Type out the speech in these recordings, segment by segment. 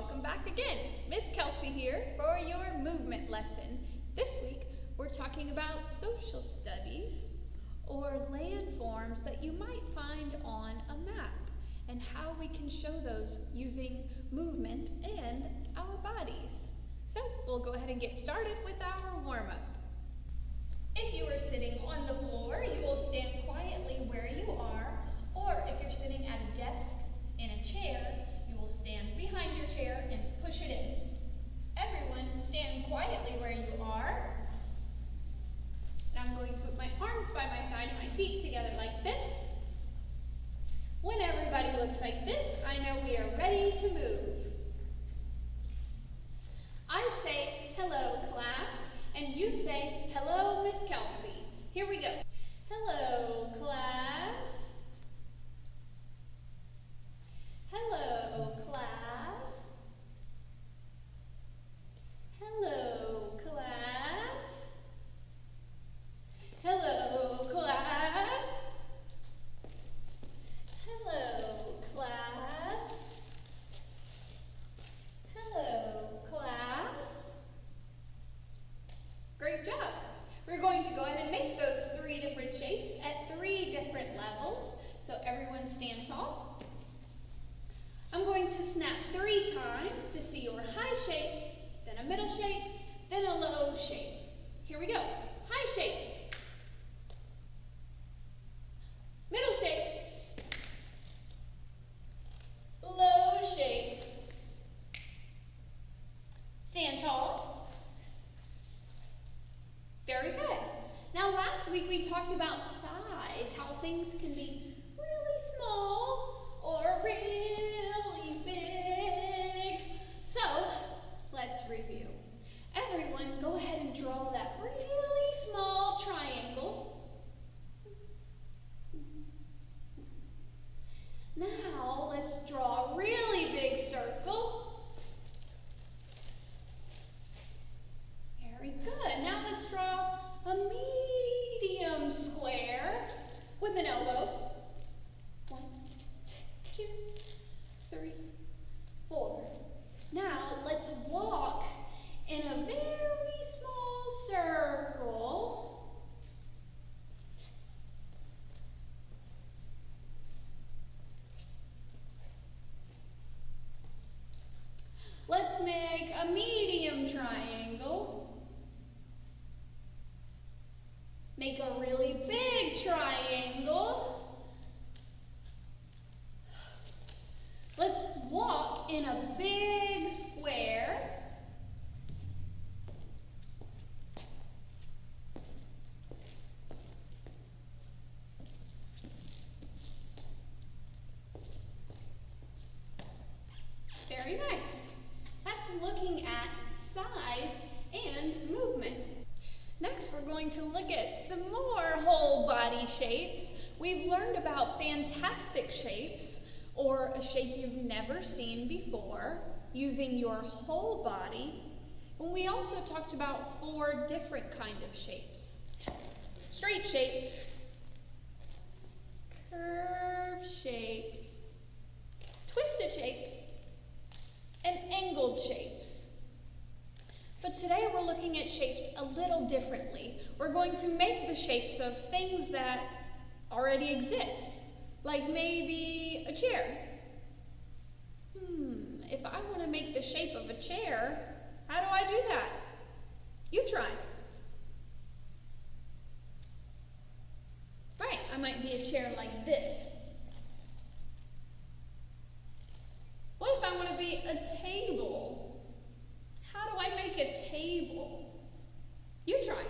welcome back again. Miss Kelsey here for your movement lesson. This week we're talking about social studies or landforms that you might find on a map and how we can show those using movement and our bodies. So we'll go ahead and get started with our warm-up. If you are sitting on the floor, you will stand quietly where you are, or if you're sitting at a desk in a chair, you will stand behind your chair and push it in. Everyone stand quietly where you are. And I'm going to put my arms by my side and my feet together like this. When everybody looks like this, I know we are ready to move. I say, hello class, and you say, hello Miss Kelsey. Here we go. Hello class. Hello class. Hello class. Hello class. Hello class. Hello class. Great job. We're going to go ahead and make those 3 different shapes at 3 different levels. So everyone stand tall. I'm going to snap 3 times to see your high shape, then a middle shape, then a low shape. Here we go. High shape. Middle shape. Low shape. Stand tall. Very good. Now last week we talked about size, how things can be really small or really big. So let's review. Everyone go ahead and draw that really small triangle. Now let's draw a really big circle. Very good. Now let's draw a medium square with an elbow. 1, 2, 3, 4. Now let's walk in a very small circle. Let's make a medium triangle. Make a really big triangle. Let's walk in a big square. Very nice. That's looking at size and movement. Next, we're going to look at some more whole body shapes. We've learned about fantastic shapes, or a shape you've never seen before, using your whole body. And we also talked about 4 different kinds of shapes. Straight shapes, curved shapes, twisted shapes, and angled shapes. But today we're looking at shapes a little differently. We're going to make the shapes of things that already exist, like maybe a chair. If I want to make the shape of a chair, how do I do that? You try. Right, I might be a chair like this. What if I want to be a table? How do I make a table? You try.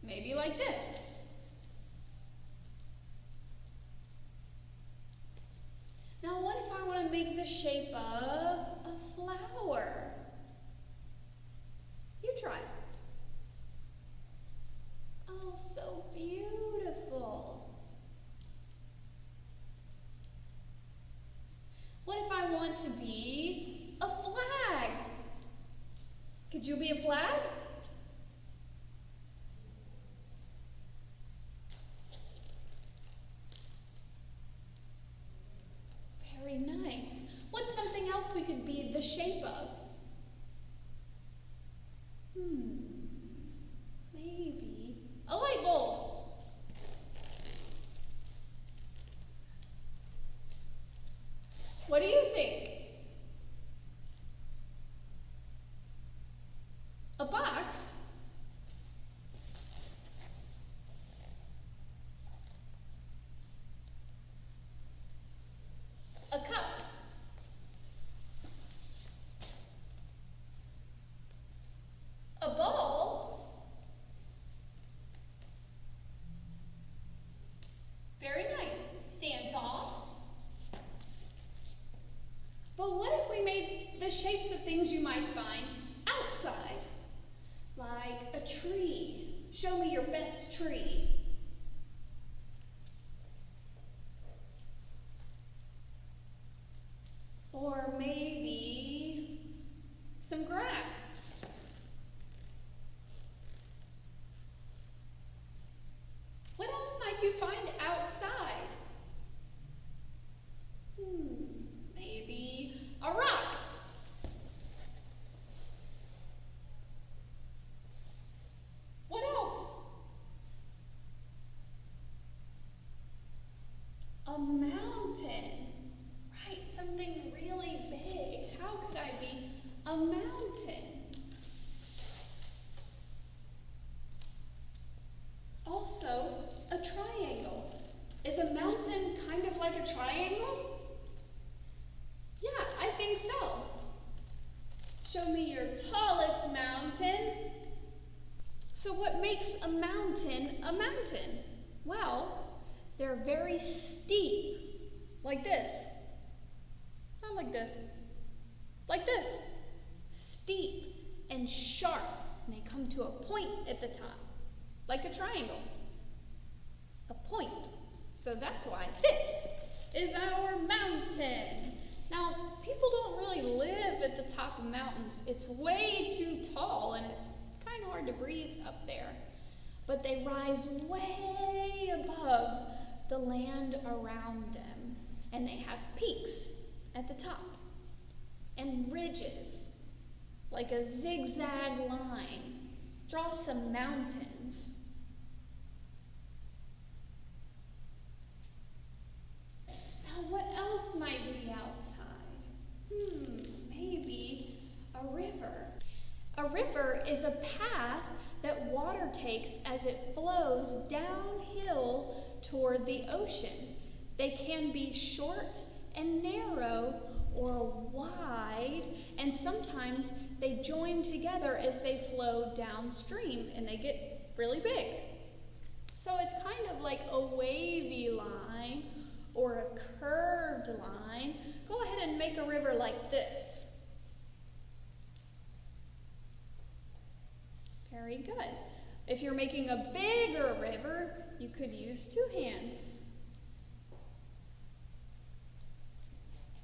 Maybe like this. Now what if I want to make the shape of a flower? You try. Oh, so beautiful. What if I want to be a flag? Could you be a flag? might find outside, like a tree. Show me your best tree. Or maybe some grass. What else might you find outside? Maybe a rock. What else? A mountain. Right, something really big. How could I be a mountain? Also, a triangle. Is a mountain kind of like a triangle? Yeah, I think so. Show me your tallest mountain. So what makes a mountain a mountain? Well, they're very steep, like this. Not like this. Like this. Steep and sharp, and they come to a point at the top, like a triangle. A point. So that's why this is our mountain. Now, people don't really live at the top of mountains. It's way too tall, and it's kind of hard to breathe up there. But they rise way above the land around them, and they have peaks at the top and ridges, like a zigzag line. Draw some mountains. Now, what else might be outside? Maybe a river. A river is a path that water takes as it flows downhill toward the ocean. They can be short and narrow or wide, and sometimes they join together as they flow downstream and they get really big. So it's kind of like a wavy line or a curved line. Go ahead and make a river like this. Very good. If you're making a bigger river, you could use two hands.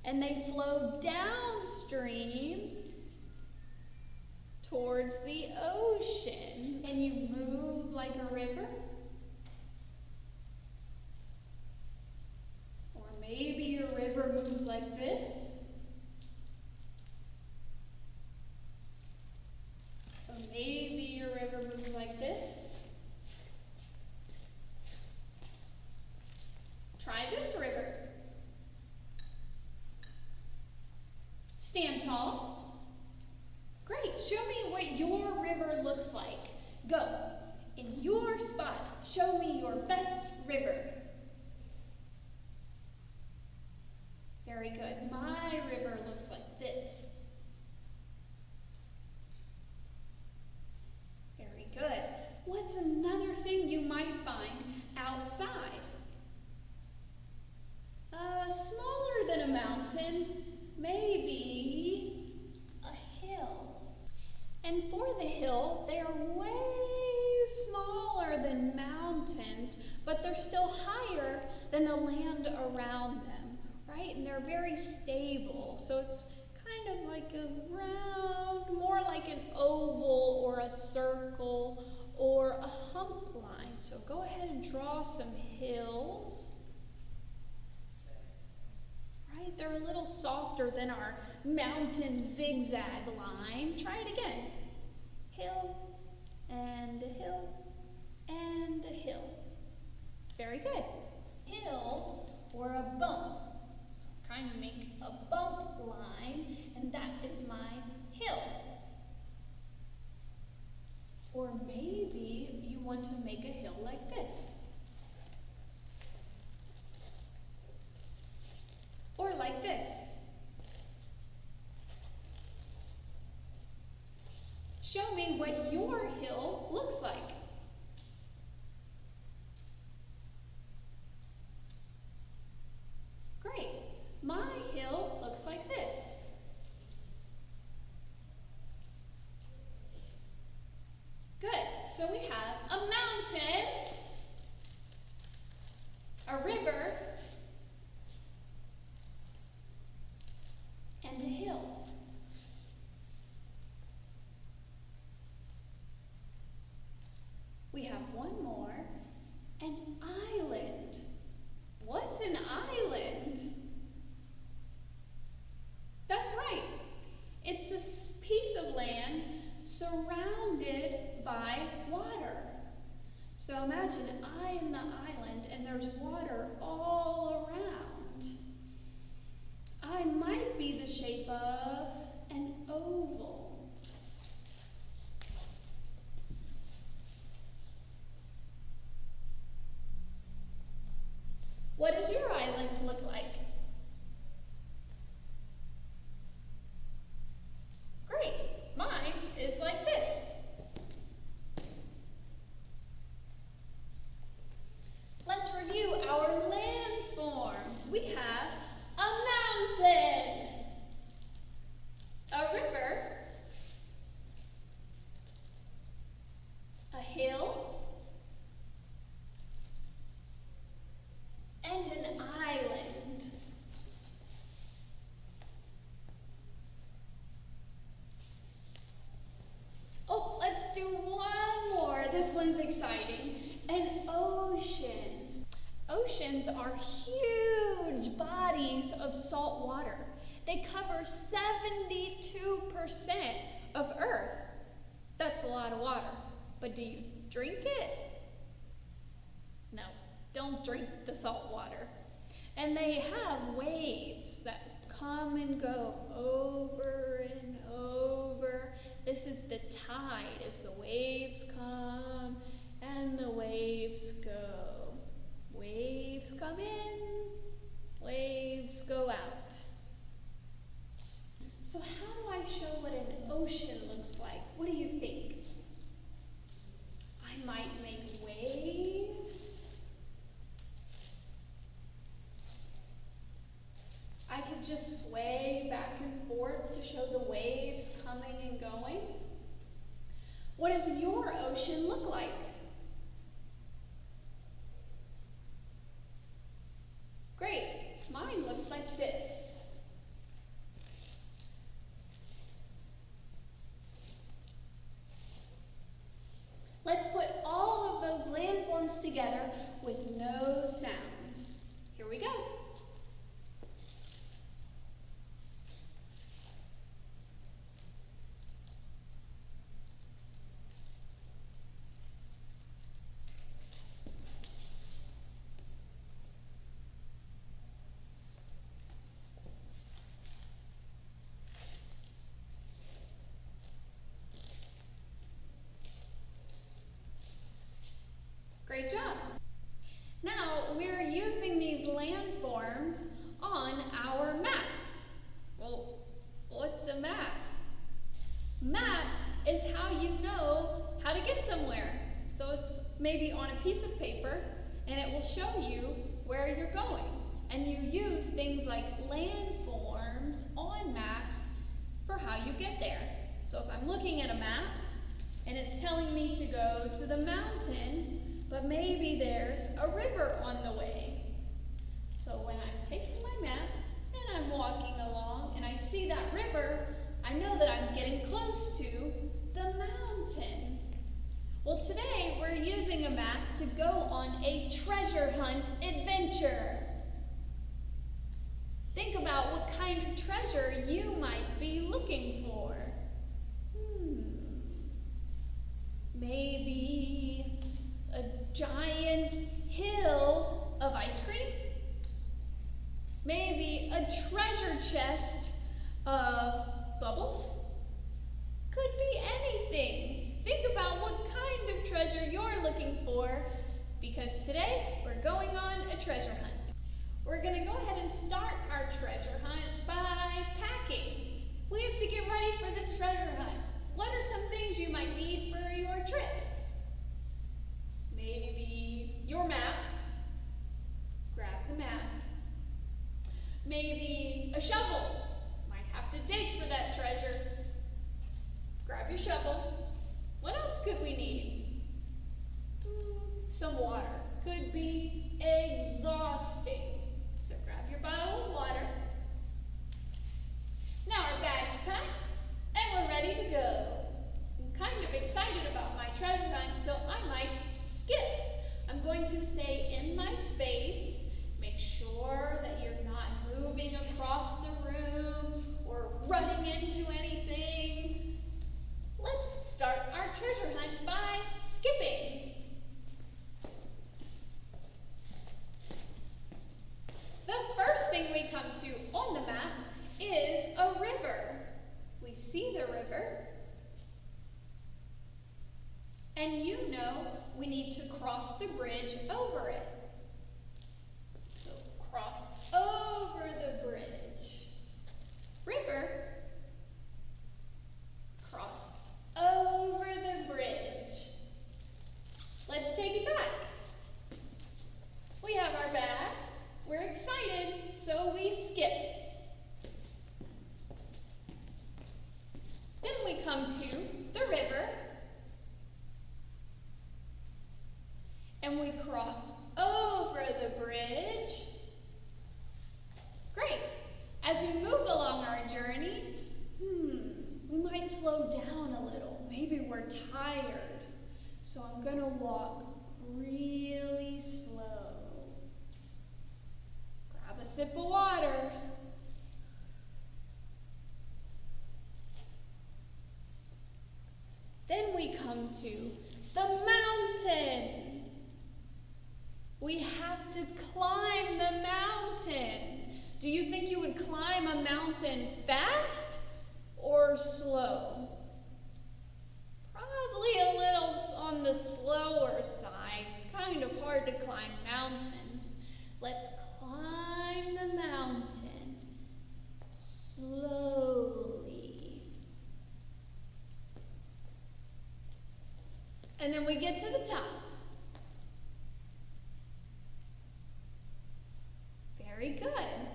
And they flow downstream towards the ocean. Can you move like a river? Or maybe your river moves like this. Or maybe your river moves like this. Try this river. Stand tall. Great. Show me what your river looks like. Go. In your spot, show me your best river. Very good. My river looks like this. Very good. What's another thing you might find outside? Smaller than a mountain, maybe a hill. And for the hill, they are way smaller than mountains, but they're still higher than the land around them, right? And they're very stable. So it's kind of like a round, more like an oval or a circle or a hump line. So go ahead and draw some hills. Right? They're a little softer than our mountain zigzag line. Try it again. Hill and a hill and a hill. Very good. Hill or a bump. So kind of make a bump line, and that is my hill. Or maybe you want to make a hill like this. Or like this. Show me what your hill looks like. Great. My hill looks like this. a river, and a hill. We have one more, an island. What's an island? That's right. It's a piece of land surrounded by water. So imagine I am the island and there's water all around. I might be the shape of an oval. What does your island look like? Great, mine is like this. Let's review our landforms. We have a mountain, a river, a hill, and an island. Oh, let's do one more. This one's exciting. An ocean. Oceans are huge bodies of salt water. They cover 72% of Earth. That's a lot of water. But do you drink it? No, don't drink the salt water. And they have waves that come and go over and over. This is the tide as the waves come and the waves go. Waves come in, waves go out. So how do I show what an ocean looks like? What do you think? I might make waves. I could just sway back and forth to show the waves coming and going. What does your ocean look like? Great, mine looks like this. Let's put all of those landforms together with no sounds. Here we go. Great job. Now we're using these landforms on our map. Well, what's a map? Map is how you know how to get somewhere. So it's maybe on a piece of paper and it will show you where you're going. And you use things like landforms on maps for how you get there. So if I'm looking at a map and it's telling me to go to the mountain, but maybe there's a river on the way. So when I'm taking my map and I'm walking along and I see that river, I know that I'm getting close to the mountain. Well, today we're using a map to go on a treasure hunt adventure. Think about what kind of treasure you might be looking for. Maybe a giant hill of ice cream? Maybe a treasure chest of bubbles? Could be anything. Think about what kind of treasure you're looking for, because today we're going on a treasure hunt. We're going to go ahead and start our treasure hunt by packing. We have to get ready for this treasure hunt. What are some things you might need for your trip? Maybe your map. Grab the map. Maybe a shovel. Might have to dig for that treasure. Grab your shovel. What else could we need? Some water. Could be exhausting. space. Make sure that you're not moving across the room or running into anything. Let's start our treasure hunt by skipping. The first thing we come to on the map is a river. We see the river. And you know we need to cross the bridge over it. So cross over the bridge. River, cross over the bridge. Let's take it back. We have our bag. We're excited, so we skip. Then we come to the river. And we cross over the bridge. Great. As we move along our journey, we might slow down a little. Maybe we're tired. So I'm gonna walk really slow. Grab a sip of water. Then we come to the mountain. We have to climb the mountain. Do you think you would climb a mountain fast or slow? Probably a little on the slower side. It's kind of hard to climb mountains. Let's climb the mountain slowly. And then we get to the top. Very good.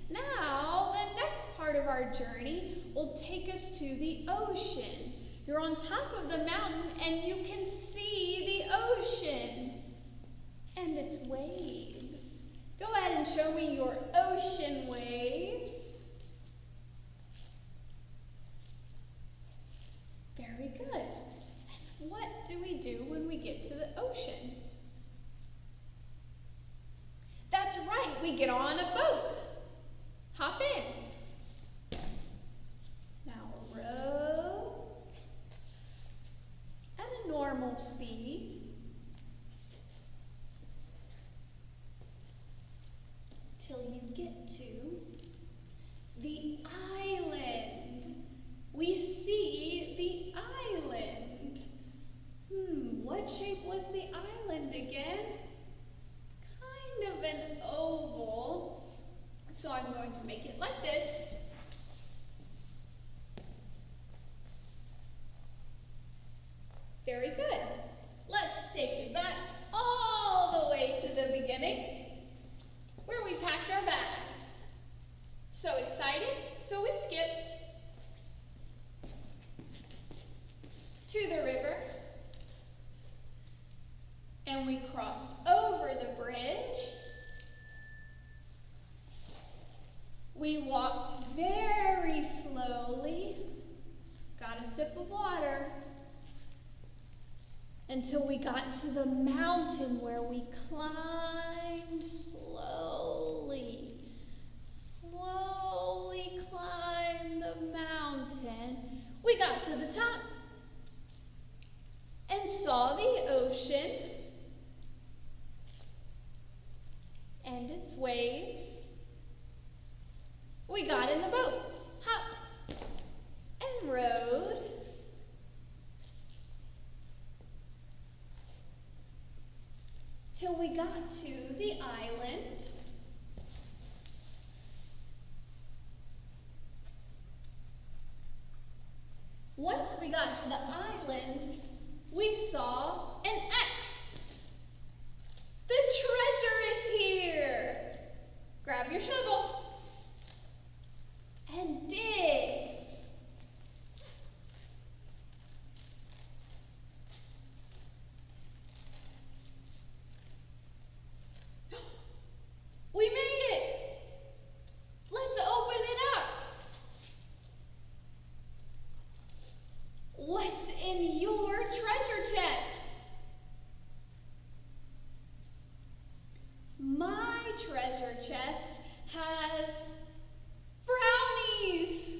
Now, the next part of our journey will take us to the ocean. You're on top of the mountain and you can see the ocean and its waves. Go ahead and show me your ocean waves. Very good. And what do we do when we get to the ocean? That's right, we get on a boat. Hop in. Now row at a normal speed till you get to the island. We see the island. What shape was the island again? Kind of an oval, so I'm going to make it like this. Very good. Let's take it back all the way to the beginning, where we packed our bag. So excited, so we skipped to the river, and we crossed over the bridge. We walked very slowly, got a sip of water, until we got to the mountain where we climbed slowly. Slowly climbed the mountain. We got to the top and saw the ocean and its waves. We got in the boat, hopped, and rowed. Till we got to the island. Once we got to the island, we saw an X. The treasure is here. Grab your shovel and dig. We made it! Let's open it up! What's in your treasure chest? treasure chest has brownies.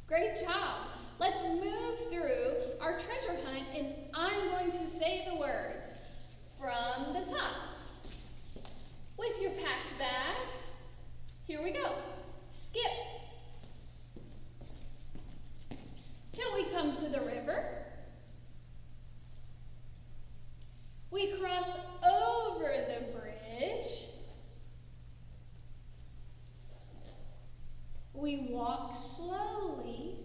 Great job. Let's move through our treasure hunt, and I'm going to say the words from the top. With your packed bag, here we go. Skip. Till we come to the river. We cross over the bridge. We walk slowly.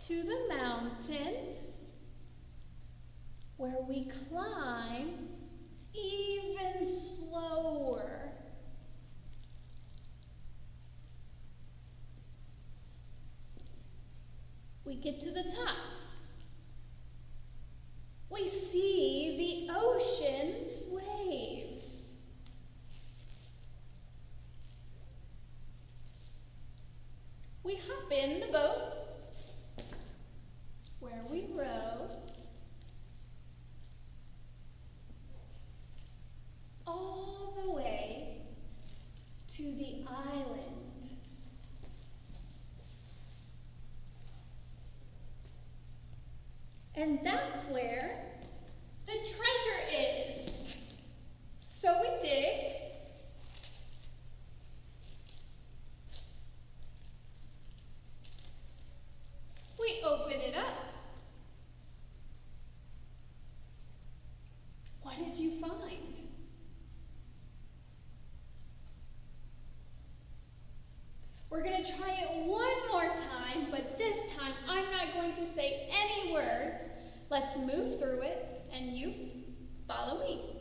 To the mountain, where we climb even slower. We get to the top. We see the ocean's waves. We hop in the boat, where we row all the way to the island. And that's where the treasure is. So we dig. We open it up. What did you find? We're going to try it one more time, but this time I'm not going to say any words. Let's move through it, and you follow me.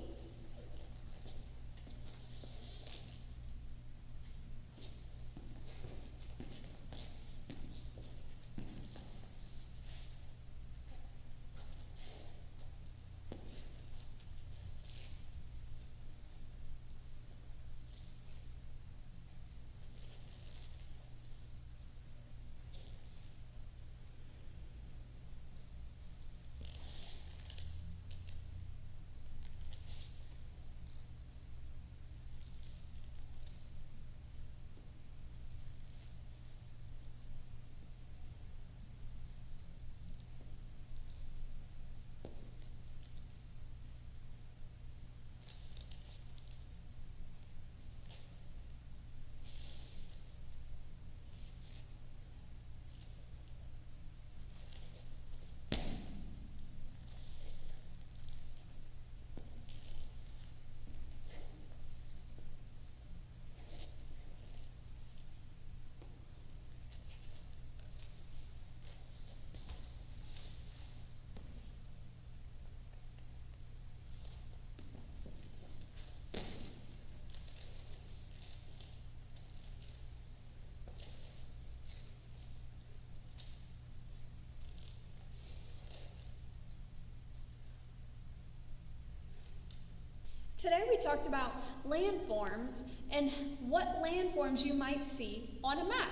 Today we talked about landforms and what landforms you might see on a map.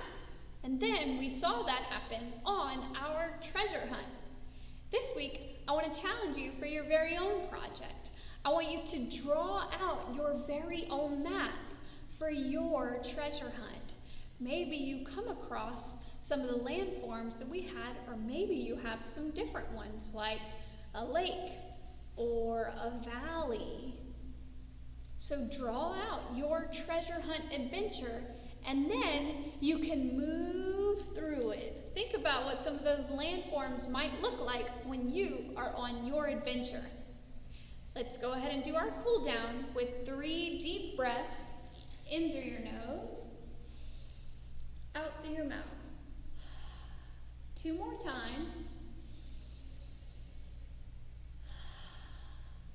And then we saw that happen on our treasure hunt. This week, I want to challenge you for your very own project. I want you to draw out your very own map for your treasure hunt. Maybe you come across some of the landforms that we had, or maybe you have some different ones like a lake or a valley. So draw out your treasure hunt adventure, and then you can move through it. Think about what some of those landforms might look like when you are on your adventure. Let's go ahead and do our cool down with 3 deep breaths in through your nose, out through your mouth. 2 more times.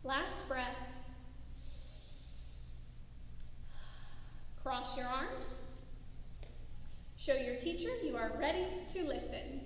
Last breath. Cross your arms. Show your teacher you are ready to listen.